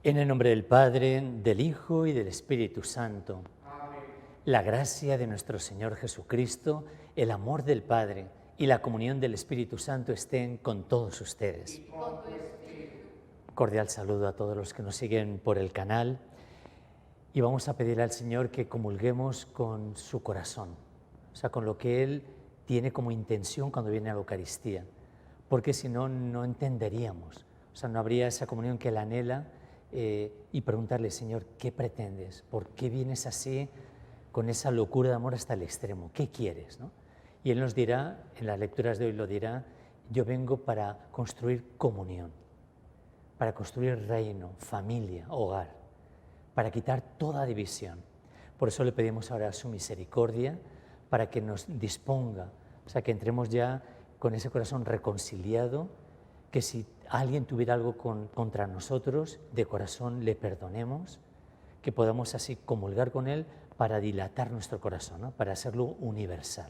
En el nombre del Padre, del Hijo y del Espíritu Santo. Amén. La gracia de nuestro Señor Jesucristo, el amor del Padre y la comunión del Espíritu Santo estén con todos ustedes. Con tu espíritu. Cordial saludo a todos los que nos siguen por el canal. Y vamos a pedir al Señor que comulguemos con su corazón, o sea, con lo que Él tiene como intención cuando viene a la Eucaristía, porque si no, no entenderíamos, o sea, no habría esa comunión que Él anhela, y preguntarle, Señor, ¿qué pretendes? ¿Por qué vienes así, con esa locura de amor hasta el extremo? ¿Qué quieres? ¿No? Y Él nos dirá, en las lecturas de hoy lo dirá, yo vengo para construir comunión, para construir reino, familia, hogar, para quitar toda división. Por eso le pedimos ahora su misericordia, para que nos disponga, o sea, que entremos ya con ese corazón reconciliado, que si alguien tuviera algo contra nosotros, de corazón le perdonemos, que podamos así comulgar con Él para dilatar nuestro corazón, ¿no? Para hacerlo universal.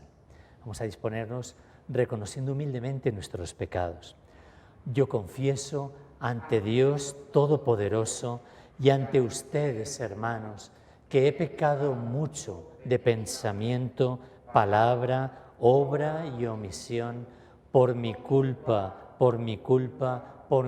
Vamos a disponernos reconociendo humildemente nuestros pecados. Yo confieso ante Dios Todopoderoso y ante ustedes, hermanos, que he pecado mucho de pensamiento, palabra, obra y omisión, por mi culpa, por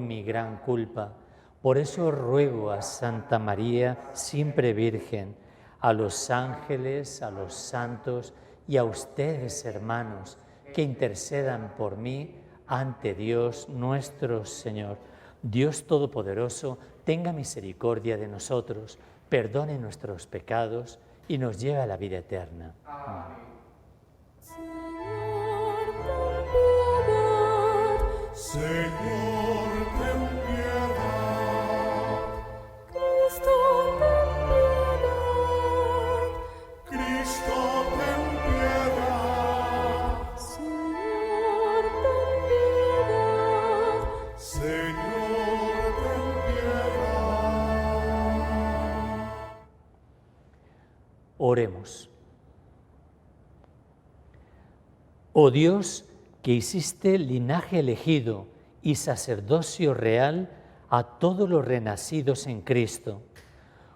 mi gran culpa. Por eso ruego a Santa María, siempre Virgen, a los ángeles, a los santos y a ustedes, hermanos, que intercedan por mí ante Dios nuestro Señor. Dios Todopoderoso, tenga misericordia de nosotros, perdone nuestros pecados y nos lleve a la vida eterna. Amén. Señor, ten piedad. Cristo, ten piedad. Cristo, ten piedad. Señor, ten piedad. Señor, ten piedad. Oremos. Oh Dios, que hiciste linaje elegido y sacerdocio real a todos los renacidos en Cristo,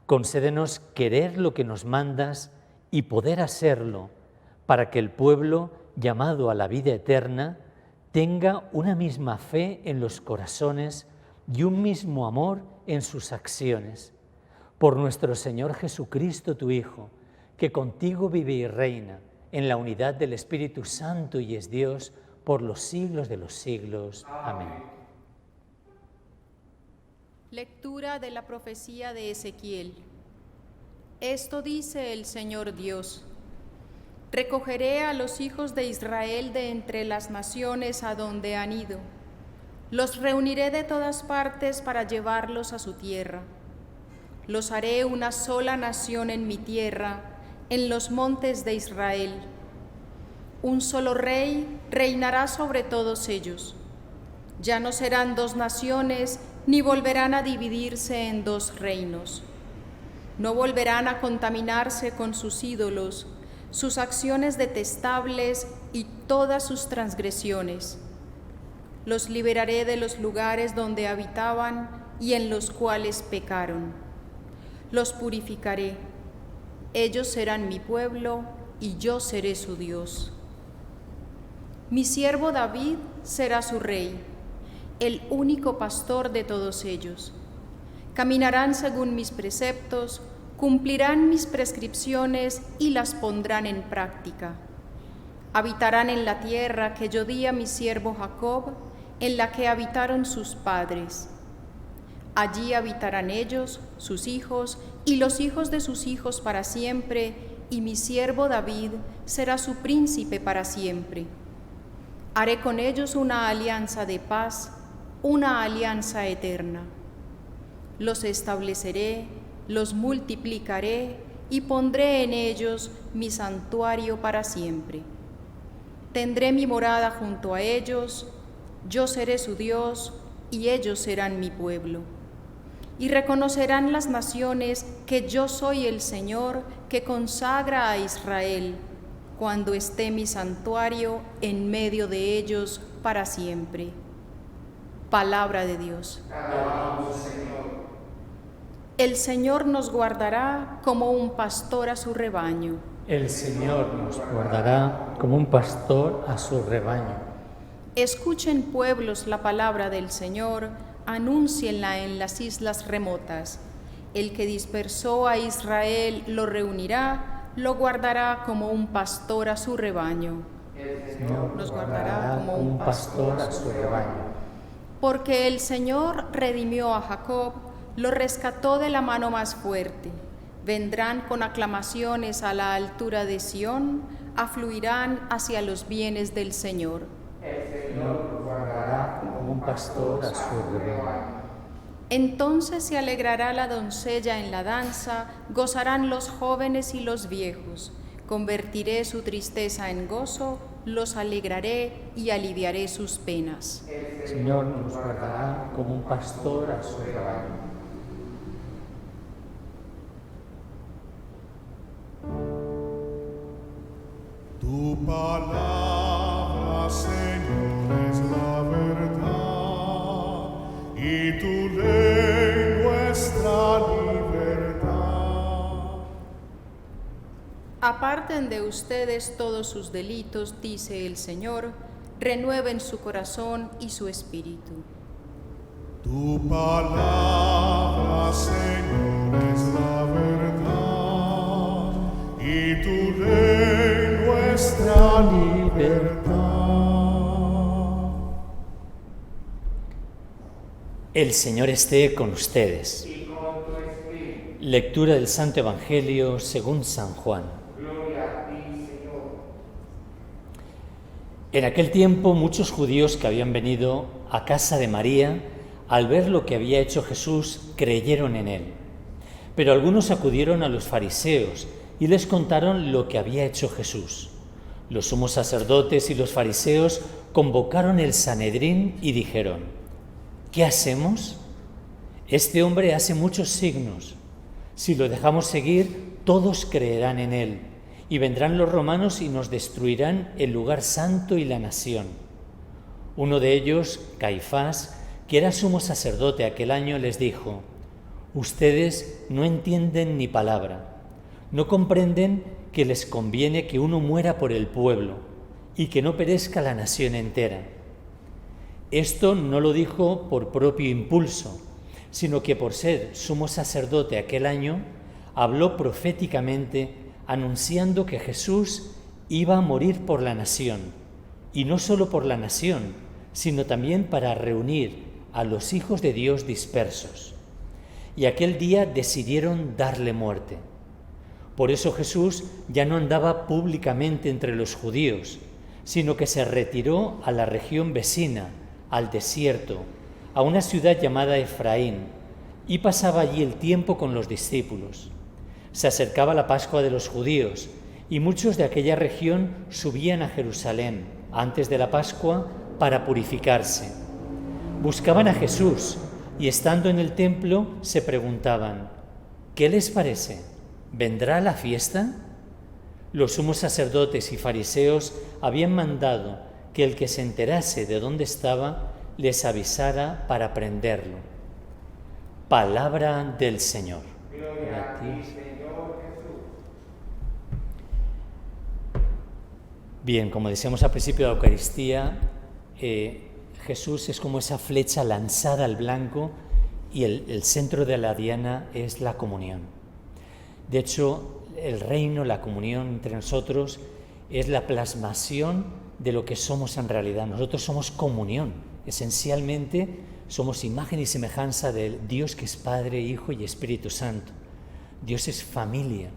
concédenos querer lo que nos mandas y poder hacerlo, para que el pueblo, llamado a la vida eterna, tenga una misma fe en los corazones y un mismo amor en sus acciones. Por nuestro Señor Jesucristo, tu Hijo, que contigo vive y reina en la unidad del Espíritu Santo y es Dios, por los siglos de los siglos. Amén. Lectura de la profecía de Ezequiel. Esto dice el Señor Dios: recogeré a los hijos de Israel de entre las naciones a donde han ido. Los reuniré de todas partes para llevarlos a su tierra. Los haré una sola nación en mi tierra, en los montes de Israel. Un solo rey reinará sobre todos ellos. Ya no serán dos naciones, ni volverán a dividirse en dos reinos. No volverán a contaminarse con sus ídolos, sus acciones detestables y todas sus transgresiones. Los liberaré de los lugares donde habitaban y en los cuales pecaron. Los purificaré. Ellos serán mi pueblo y yo seré su Dios. Mi siervo David será su rey, el único pastor de todos ellos. Caminarán según mis preceptos, cumplirán mis prescripciones y las pondrán en práctica. Habitarán en la tierra que yo di a mi siervo Jacob, en la que habitaron sus padres. Allí habitarán ellos, sus hijos y los hijos de sus hijos para siempre, y mi siervo David será su príncipe para siempre. Haré con ellos una alianza de paz, una alianza eterna. Los estableceré, los multiplicaré y pondré en ellos mi santuario para siempre. Tendré mi morada junto a ellos, yo seré su Dios y ellos serán mi pueblo. Y reconocerán las naciones que yo soy el Señor que consagra a Israel, cuando esté mi santuario en medio de ellos para siempre. Palabra de Dios. Te alabamos, Señor. El Señor nos guardará como un pastor a su rebaño. El Señor nos guardará como un pastor a su rebaño. Escuchen pueblos la palabra del Señor, anúncienla en las islas remotas. El que dispersó a Israel lo reunirá, lo guardará como un pastor a su rebaño. El Señor Nos guardará como un pastor a su rebaño. Porque el Señor redimió a Jacob, lo rescató de la mano más fuerte. Vendrán con aclamaciones a la altura de Sión, afluirán hacia los bienes del Señor. El Señor guardará como un pastor a su rebaño. Entonces se alegrará la doncella en la danza, gozarán los jóvenes y los viejos. Convertiré su tristeza en gozo, los alegraré y aliviaré sus penas. El Señor nos guardará como un pastor a su rebaño. Tu palabra, Señor, es la verdad, y tu ley nuestra libertad. Aparten de ustedes todos sus delitos, dice el Señor, renueven su corazón y su espíritu. Tu palabra, Señor, es la verdad, y tu ley nuestra libertad. El Señor esté con ustedes. Lectura del Santo Evangelio según San Juan. En aquel tiempo muchos judíos que habían venido a casa de María, al ver lo que había hecho Jesús, creyeron en él. Pero algunos acudieron a los fariseos y les contaron lo que había hecho Jesús. Los sumos sacerdotes y los fariseos convocaron el Sanedrín y dijeron: ¿qué hacemos? Este hombre hace muchos signos. Si lo dejamos seguir, todos creerán en él, y vendrán los romanos y nos destruirán el lugar santo y la nación. Uno de ellos, Caifás, que era sumo sacerdote aquel año, les dijo: ustedes no entienden ni palabra, no comprenden que les conviene que uno muera por el pueblo y que no perezca la nación entera. Esto no lo dijo por propio impulso, sino que por ser sumo sacerdote aquel año, habló proféticamente anunciando que Jesús iba a morir por la nación, y no solo por la nación, sino también para reunir a los hijos de Dios dispersos. Y aquel día decidieron darle muerte. Por eso Jesús ya no andaba públicamente entre los judíos, sino que se retiró a la región vecina, al desierto, a una ciudad llamada Efraín, y pasaba allí el tiempo con los discípulos. Se acercaba la Pascua de los judíos, y muchos de aquella región subían a Jerusalén antes de la Pascua para purificarse. Buscaban a Jesús y estando en el templo se preguntaban: ¿qué les parece? ¿Vendrá la fiesta? Los sumos sacerdotes y fariseos habían mandado que el que se enterase de dónde estaba les avisara para prenderlo. Palabra del Señor. Gloria a ti, Señor Jesús. Bien, como decíamos al principio de la Eucaristía, Jesús es como esa flecha lanzada al blanco y el centro de la diana es la comunión. De hecho, el reino, la comunión entre nosotros, es la plasmación de lo que somos en realidad. Nosotros somos comunión. Esencialmente somos imagen y semejanza de Dios que es Padre, Hijo y Espíritu Santo. Dios es familia,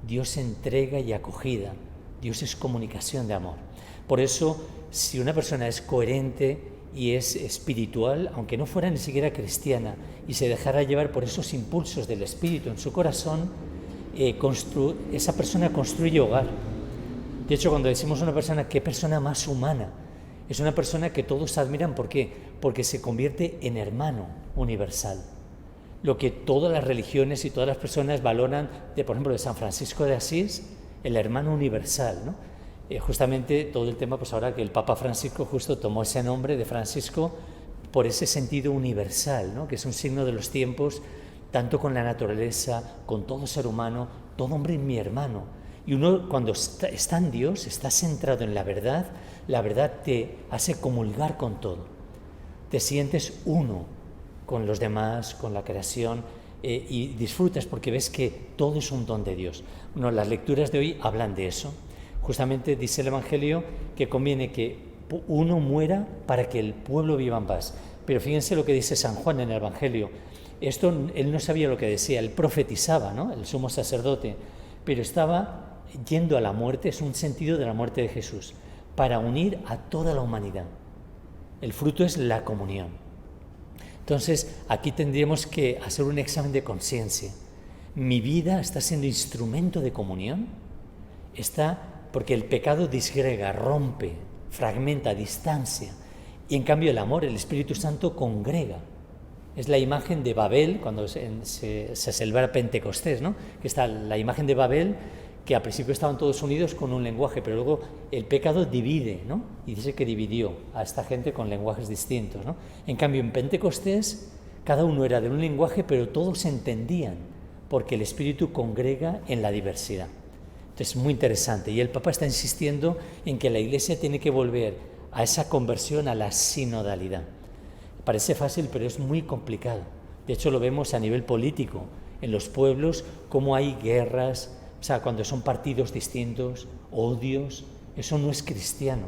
Dios es entrega y acogida, Dios es comunicación de amor. Por eso, si una persona es coherente y es espiritual, aunque no fuera ni siquiera cristiana, y se dejara llevar por esos impulsos del Espíritu en su corazón, esa persona construye hogar. De hecho, cuando decimos una persona, ¿qué persona más humana? Es una persona que todos admiran. ¿Por qué? Porque se convierte en hermano universal. Lo que todas las religiones y todas las personas valoran, por ejemplo, de San Francisco de Asís, el hermano universal, ¿no? Justamente todo el tema, pues ahora que el Papa Francisco justo tomó ese nombre de Francisco por ese sentido universal, ¿no? Que es un signo de los tiempos tanto con la naturaleza, con todo ser humano, todo hombre es mi hermano. Y uno cuando está en Dios, está centrado en la verdad te hace comulgar con todo. Te sientes uno con los demás, con la creación, y disfrutas porque ves que todo es un don de Dios. Bueno, las lecturas de hoy hablan de eso. Justamente dice el Evangelio que conviene que uno muera para que el pueblo viva en paz. Pero fíjense lo que dice San Juan en el Evangelio. Esto él no sabía lo que decía, él profetizaba, ¿no? El sumo sacerdote, pero estaba yendo a la muerte, es un sentido de la muerte de Jesús, para unir a toda la humanidad. El fruto es la comunión. Entonces, aquí tendríamos que hacer un examen de conciencia. ¿Mi vida está siendo instrumento de comunión? Porque el pecado disgrega, rompe, fragmenta, distancia. Y en cambio el amor, el Espíritu Santo, congrega. Es la imagen de Babel, cuando se celebra Pentecostés, ¿no? Que está la imagen de Babel, que al principio estaban todos unidos con un lenguaje, pero luego el pecado divide, ¿no? Y dice que dividió a esta gente con lenguajes distintos, ¿no? En cambio, en Pentecostés, cada uno era de un lenguaje, pero todos se entendían, porque el Espíritu congrega en la diversidad. Entonces, muy interesante. Y el Papa está insistiendo en que la Iglesia tiene que volver a esa conversión a la sinodalidad. Parece fácil, pero es muy complicado. De hecho, lo vemos a nivel político, en los pueblos, cómo hay guerras, o sea, cuando son partidos distintos, odios, eso no es cristiano.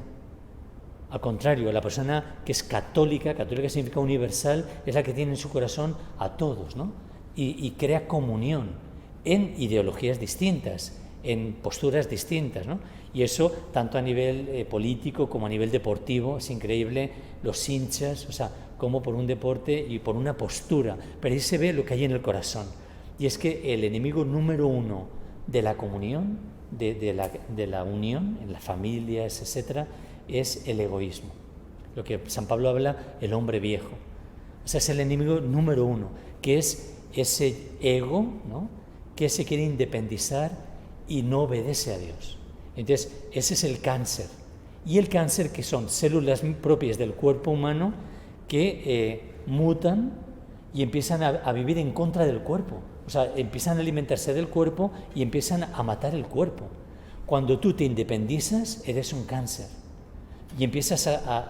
Al contrario, la persona que es católica significa universal, es la que tiene en su corazón a todos, ¿no? Y crea comunión en ideologías distintas, en posturas distintas, ¿no? Y eso, tanto a nivel político como a nivel deportivo, es increíble, los hinchas, o sea, como por un deporte y por una postura, pero ahí se ve lo que hay en el corazón. Y es que el enemigo número uno de la comunión, de la unión en las familias, etcétera, es el egoísmo. Lo que San Pablo habla, el hombre viejo. O sea, es el enemigo número uno, que es ese ego, ¿no? Que se quiere independizar y no obedece a Dios. Entonces, ese es el cáncer. Y el cáncer, que son células propias del cuerpo humano que mutan y empiezan a vivir en contra del cuerpo. O sea, empiezan a alimentarse del cuerpo y empiezan a matar el cuerpo. Cuando tú te independizas, eres un cáncer. Y empiezas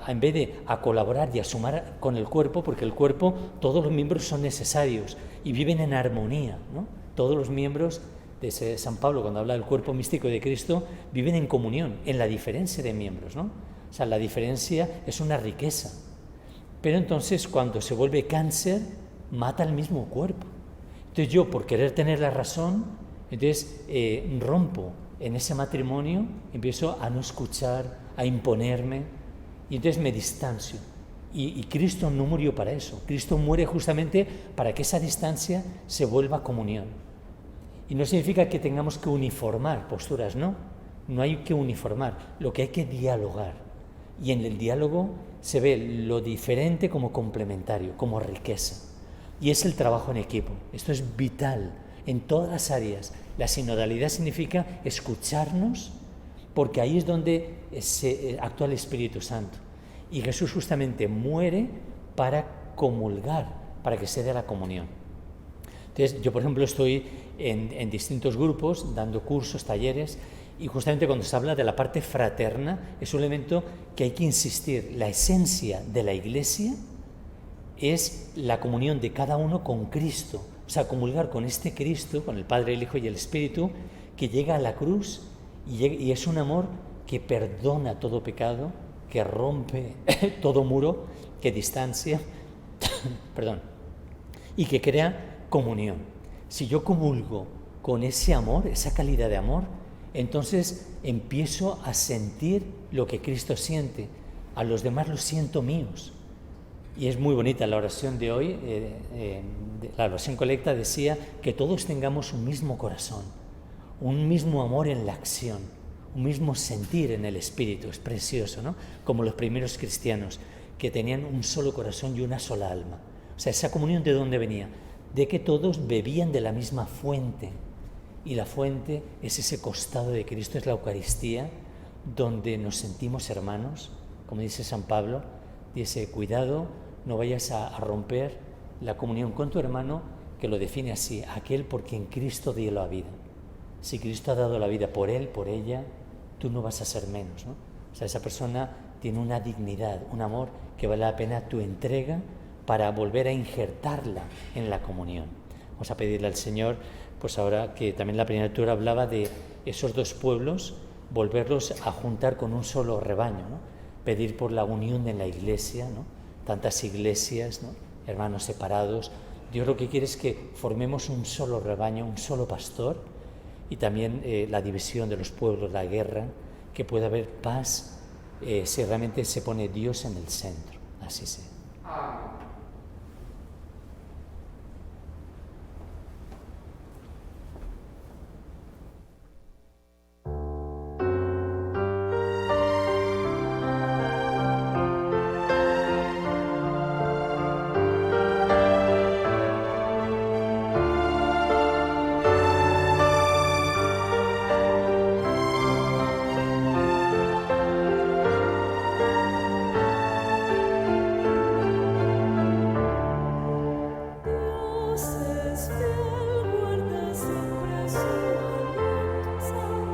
en vez de a colaborar y a sumar con el cuerpo, porque el cuerpo, todos los miembros son necesarios y viven en armonía, ¿no? Todos los miembros de San Pablo, cuando habla del cuerpo místico de Cristo, viven en comunión, en la diferencia de miembros, ¿no? O sea, la diferencia es una riqueza. Pero entonces, cuando se vuelve cáncer, mata al mismo cuerpo. Entonces yo, por querer tener la razón, entonces rompo en ese matrimonio, empiezo a no escuchar, a imponerme, y entonces me distancio. Y Cristo no murió para eso. Cristo muere justamente para que esa distancia se vuelva comunión. Y no significa que tengamos que uniformar posturas, no hay que uniformar, lo que hay que dialogar. Y en el diálogo se ve lo diferente como complementario, como riqueza. Y es el trabajo en equipo. Esto es vital en todas las áreas. La sinodalidad significa escucharnos, porque ahí es donde actúa el Espíritu Santo. Y Jesús justamente muere para comulgar, para que se dé la comunión. Entonces, yo, por ejemplo, estoy en distintos grupos, dando cursos, talleres, y justamente cuando se habla de la parte fraterna, es un elemento que hay que insistir. La esencia de la Iglesia es la comunión de cada uno con Cristo, o sea, comulgar con este Cristo, con el Padre, el Hijo y el Espíritu, que llega a la cruz y es un amor que perdona todo pecado, que rompe todo muro, que distancia, perdón, y que crea comunión. Si yo comulgo con ese amor, esa calidad de amor, entonces empiezo a sentir lo que Cristo siente, a los demás los siento míos. Y es muy bonita la oración de hoy, la oración colecta decía que todos tengamos un mismo corazón, un mismo amor en la acción, un mismo sentir en el espíritu. Es precioso, ¿no? Como los primeros cristianos, que tenían un solo corazón y una sola alma. O sea, esa comunión, ¿de dónde venía? De que todos bebían de la misma fuente. Y la fuente es ese costado de Cristo, es la Eucaristía, donde nos sentimos hermanos. Como dice San Pablo, dice, cuidado, no vayas a romper la comunión con tu hermano que lo define así: aquel por quien Cristo dio la vida. Si Cristo ha dado la vida por él, por ella, tú no vas a ser menos, ¿no? O sea, esa persona tiene una dignidad, un amor que vale la pena tu entrega para volver a injertarla en la comunión. Vamos a pedirle al Señor, pues ahora que también la primera lectura hablaba de esos dos pueblos, volverlos a juntar con un solo rebaño, ¿no? Pedir por la unión en la iglesia, ¿no? Tantas iglesias, ¿no? Hermanos separados. Dios lo que quiere es que formemos un solo rebaño, un solo pastor, y también la división de los pueblos, la guerra, que pueda haber paz si realmente se pone Dios en el centro. Así sea. Dios es fiel, guarda siempre su alianza,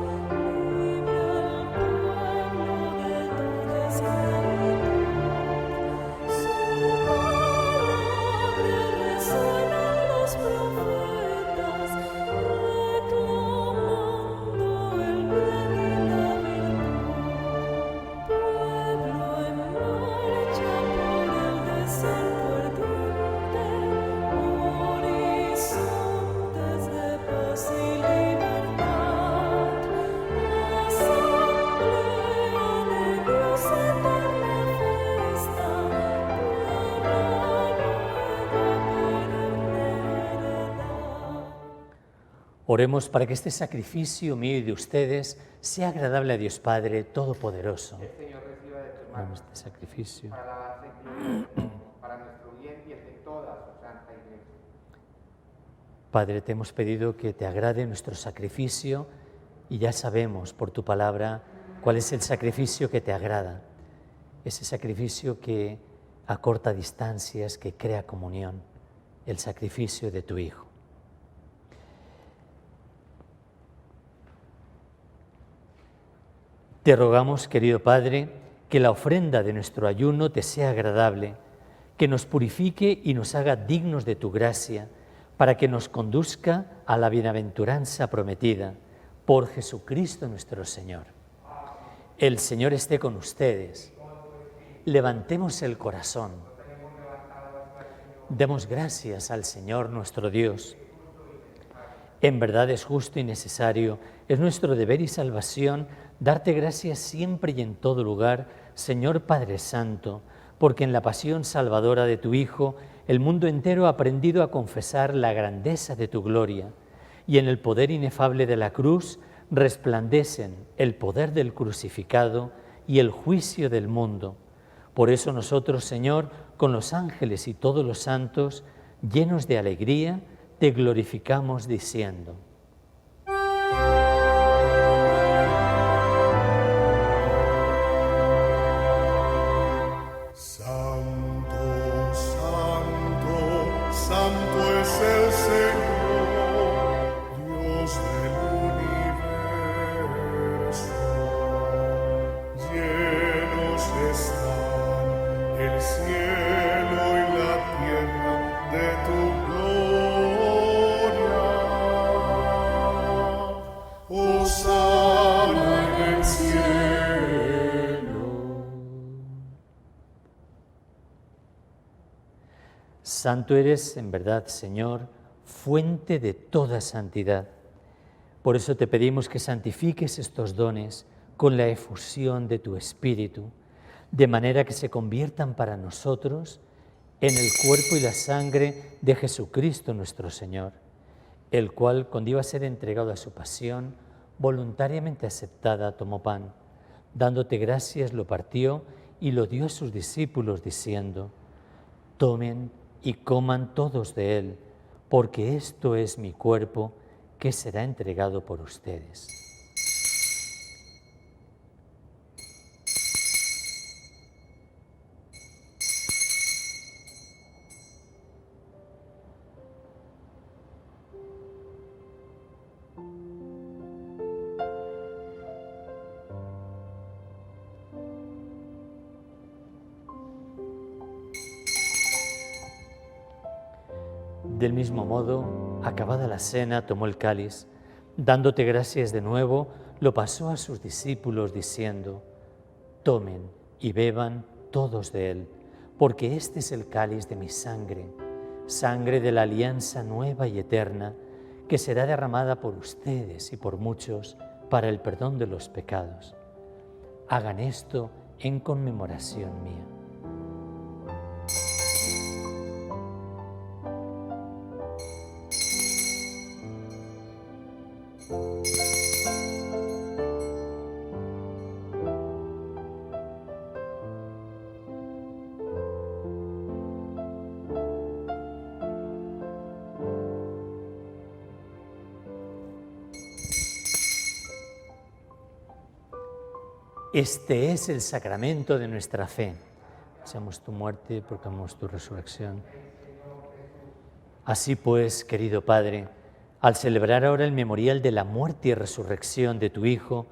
libre al pueblo de toda esclavitud. Su palabra resuenan los profetas, reclamando el bien y la virtud. Pueblo en marcha por el desierto ardiente, horizontes de paz y libertad. Asamblea de Dios, eterna fiesta, Oremos para que este sacrificio mío y de ustedes sea agradable a Dios Padre Todopoderoso. El Señor reciba de tus Dame manos este sacrificio. para alabanza y gloria, para nuestro bien y el de toda su santa iglesia. Padre, te hemos pedido que te agrade nuestro sacrificio y ya sabemos por tu palabra cuál es el sacrificio que te agrada. Ese sacrificio que acorta distancias, que crea comunión, el sacrificio de tu Hijo. Te rogamos, querido Padre, que la ofrenda de nuestro ayuno te sea agradable, que nos purifique y nos haga dignos de tu gracia, para que nos conduzca a la bienaventuranza prometida, por Jesucristo nuestro Señor. El Señor esté con ustedes. Levantemos el corazón. Demos gracias al Señor nuestro Dios. En verdad es justo y necesario, es nuestro deber y salvación darte gracias siempre y en todo lugar, Señor Padre Santo, porque en la pasión salvadora de tu Hijo, el mundo entero ha aprendido a confesar la grandeza de tu gloria, y en el poder inefable de la cruz resplandecen el poder del crucificado y el juicio del mundo. Por eso nosotros, Señor, con los ángeles y todos los santos, llenos de alegría, te glorificamos diciendo: Santo, santo, santo es el Señor, Dios del universo. Llenos están el cielo y la tierra de tu gloria. Hosana en el cielo. Santo eres, en verdad, Señor, fuente de toda santidad. Por eso te pedimos que santifiques estos dones con la efusión de tu Espíritu, de manera que se conviertan para nosotros en el cuerpo y la sangre de Jesucristo nuestro Señor, el cual, cuando iba a ser entregado a su pasión, voluntariamente aceptada, tomó pan, dándote gracias, lo partió y lo dio a sus discípulos, diciendo: tomen y coman todos de él, porque esto es mi cuerpo, que será entregado por ustedes. Del mismo modo, acabada la cena, tomó el cáliz, dándote gracias de nuevo, lo pasó a sus discípulos diciendo: tomen y beban todos de él, porque este es el cáliz de mi sangre, sangre de la alianza nueva y eterna, que será derramada por ustedes y por muchos para el perdón de los pecados. Hagan esto en conmemoración mía. Este es el sacramento de nuestra fe. Deseamos tu muerte, proclamamos tu resurrección. Así pues, querido Padre, al celebrar ahora el memorial de la muerte y resurrección de tu Hijo,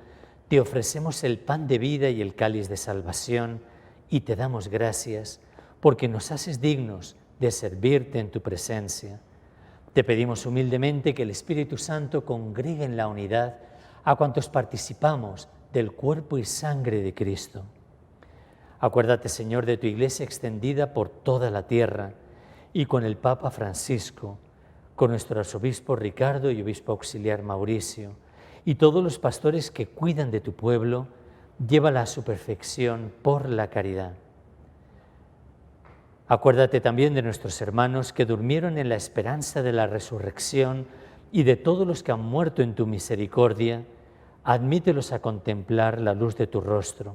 te ofrecemos el pan de vida y el cáliz de salvación y te damos gracias porque nos haces dignos de servirte en tu presencia. Te pedimos humildemente que el Espíritu Santo congregue en la unidad a cuantos participamos del cuerpo y sangre de Cristo. Acuérdate, Señor, de tu Iglesia extendida por toda la tierra y con el Papa Francisco, con nuestro arzobispo Ricardo y obispo auxiliar Mauricio, y todos los pastores que cuidan de tu pueblo, llévala a su perfección por la caridad. Acuérdate también de nuestros hermanos que durmieron en la esperanza de la resurrección y de todos los que han muerto en tu misericordia. Admítelos a contemplar la luz de tu rostro.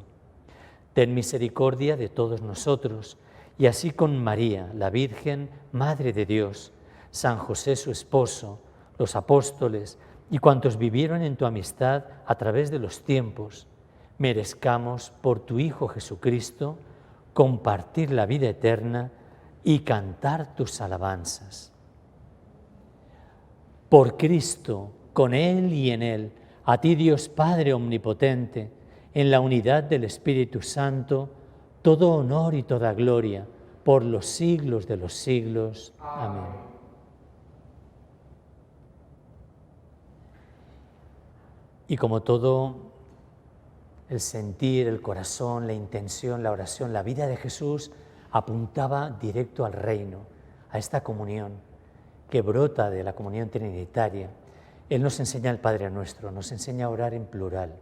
Ten misericordia de todos nosotros, y así con María, la Virgen, Madre de Dios, San José su esposo, los apóstoles y cuantos vivieron en tu amistad a través de los tiempos, merezcamos por tu Hijo Jesucristo compartir la vida eterna y cantar tus alabanzas. Por Cristo, con Él y en Él, a ti, Dios Padre omnipotente, en la unidad del Espíritu Santo, todo honor y toda gloria, por los siglos de los siglos. Amén. Y como todo el sentir, el corazón, la intención, la oración, la vida de Jesús apuntaba directo al reino, a esta comunión que brota de la comunión trinitaria. Él nos enseña el Padre Nuestro, nos enseña a orar en plural,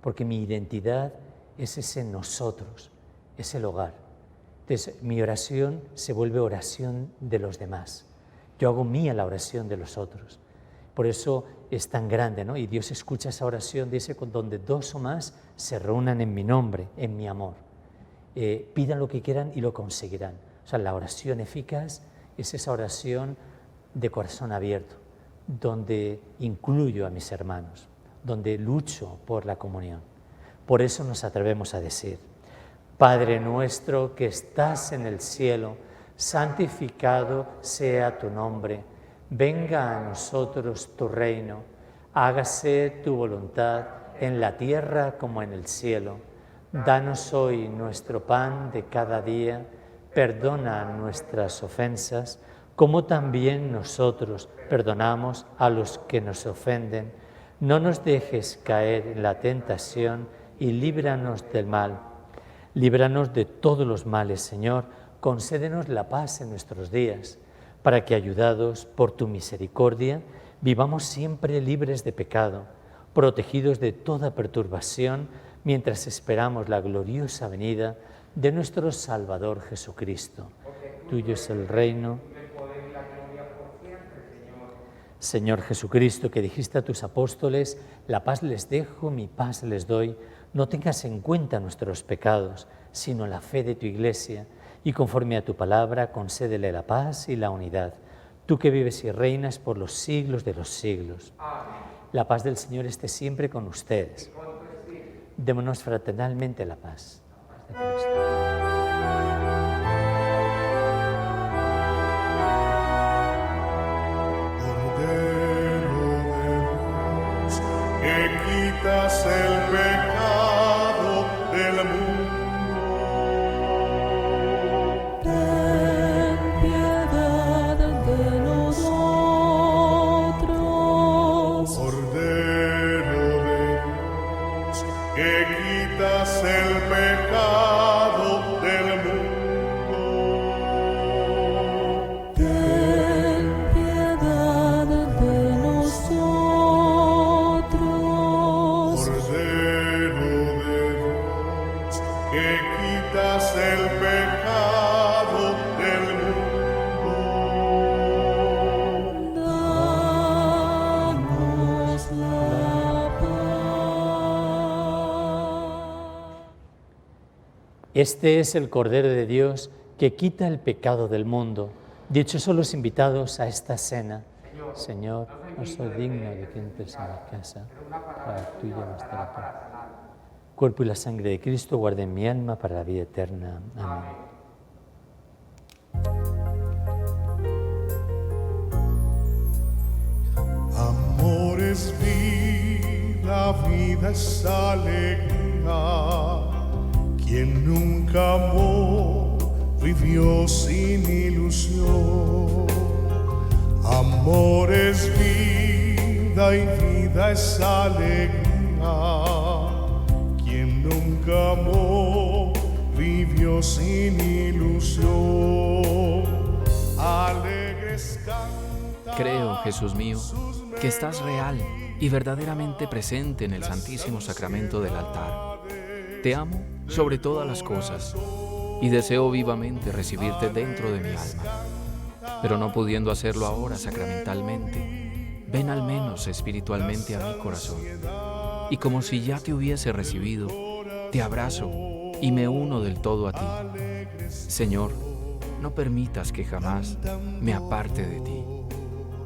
porque mi identidad es ese nosotros, es el hogar. Entonces, mi oración se vuelve oración de los demás. Yo hago mía la oración de los otros. Por eso es tan grande, ¿no? Y Dios escucha esa oración, dice, donde dos o más se reúnan en mi nombre, en mi amor. Pidan lo que quieran y lo conseguirán. O sea, la oración eficaz es esa oración de corazón abierto, donde incluyo a mis hermanos, donde lucho por la comunión. Por eso nos atrevemos a decir: Padre nuestro que estás en el cielo, santificado sea tu nombre. Venga a nosotros tu reino. Hágase tu voluntad en la tierra como en el cielo. Danos hoy nuestro pan de cada día. Perdona nuestras ofensas, como también nosotros perdonamos a los que nos ofenden. No nos dejes caer en la tentación y líbranos del mal. Líbranos de todos los males, Señor. Concédenos la paz en nuestros días, para que, ayudados por tu misericordia, vivamos siempre libres de pecado, protegidos de toda perturbación, mientras esperamos la gloriosa venida de nuestro Salvador Jesucristo. Tuyo es el reino. Señor Jesucristo, que dijiste a tus apóstoles: la paz les dejo, mi paz les doy. No tengas en cuenta nuestros pecados, sino la fe de tu Iglesia, y conforme a tu palabra, concédele la paz y la unidad. Tú que vives y reinas por los siglos de los siglos. Amén. La paz del Señor esté siempre con ustedes. Démonos fraternalmente la paz. La paz de Cristo. Que quitas el pecado del mundo. Ten piedad de nosotros. Este es el Cordero de Dios que quita el pecado del mundo. Dichosos los invitados a esta cena. Señor, no soy digno de que entres en mi casa, para tuya bastará todo. Cuerpo y la sangre de Cristo guarden mi alma para la vida eterna. Amén. Amor es vida, vida es alegría. Quien nunca amó vivió sin ilusión. Amor es vida y vida es alegría. Quien nunca amó vivió sin ilusión. Alegres cantan. Creo, Jesús mío, que estás real y verdaderamente presente en el Santísimo Sacramento del altar. Te amo sobre todas las cosas y deseo vivamente recibirte dentro de mi alma. Pero no pudiendo hacerlo ahora sacramentalmente, ven al menos espiritualmente a mi corazón. Y como si ya te hubiese recibido, te abrazo y me uno del todo a ti. Señor, no permitas que jamás me aparte de ti.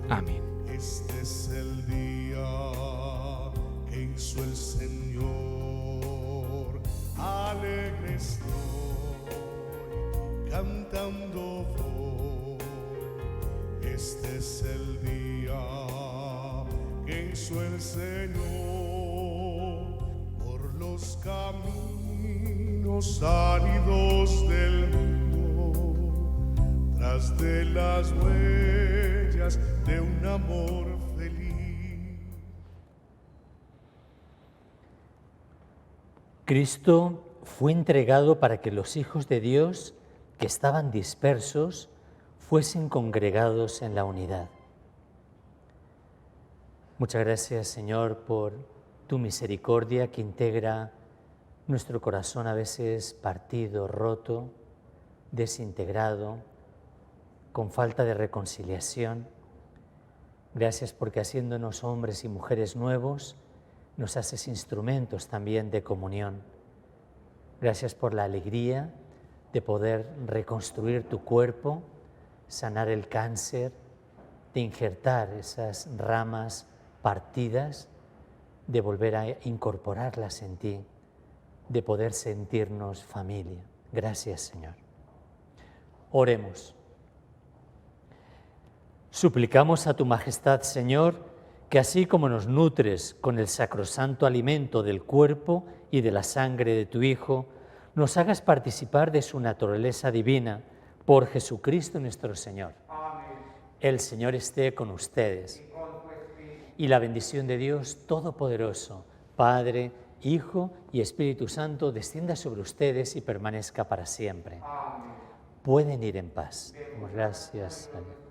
Amén. Este es el día que hizo el Señor. Alegre estoy, cantando voy. Este es el día que hizo el Señor. Por los caminos áridos del mundo, tras de las huellas de un amor feliz. Cristo fue entregado para que los hijos de Dios que estaban dispersos fuesen congregados en la unidad. Muchas gracias, Señor, por tu misericordia que integra nuestro corazón a veces partido, roto, desintegrado, con falta de reconciliación. Gracias porque haciéndonos hombres y mujeres nuevos, nos haces instrumentos también de comunión. Gracias por la alegría de poder reconstruir tu cuerpo, sanar el cáncer, de injertar esas ramas partidas, de volver a incorporarlas en ti, de poder sentirnos familia. Gracias, Señor. Oremos. Suplicamos a tu majestad, Señor, que así como nos nutres con el sacrosanto alimento del cuerpo y de la sangre de tu Hijo, nos hagas participar de su naturaleza divina, por Jesucristo nuestro Señor. Amén. El Señor esté con ustedes. Y con tu espíritu. Y la bendición de Dios Todopoderoso, Padre, Hijo y Espíritu Santo, descienda sobre ustedes y permanezca para siempre. Amén. Pueden ir en paz. Gracias a Dios.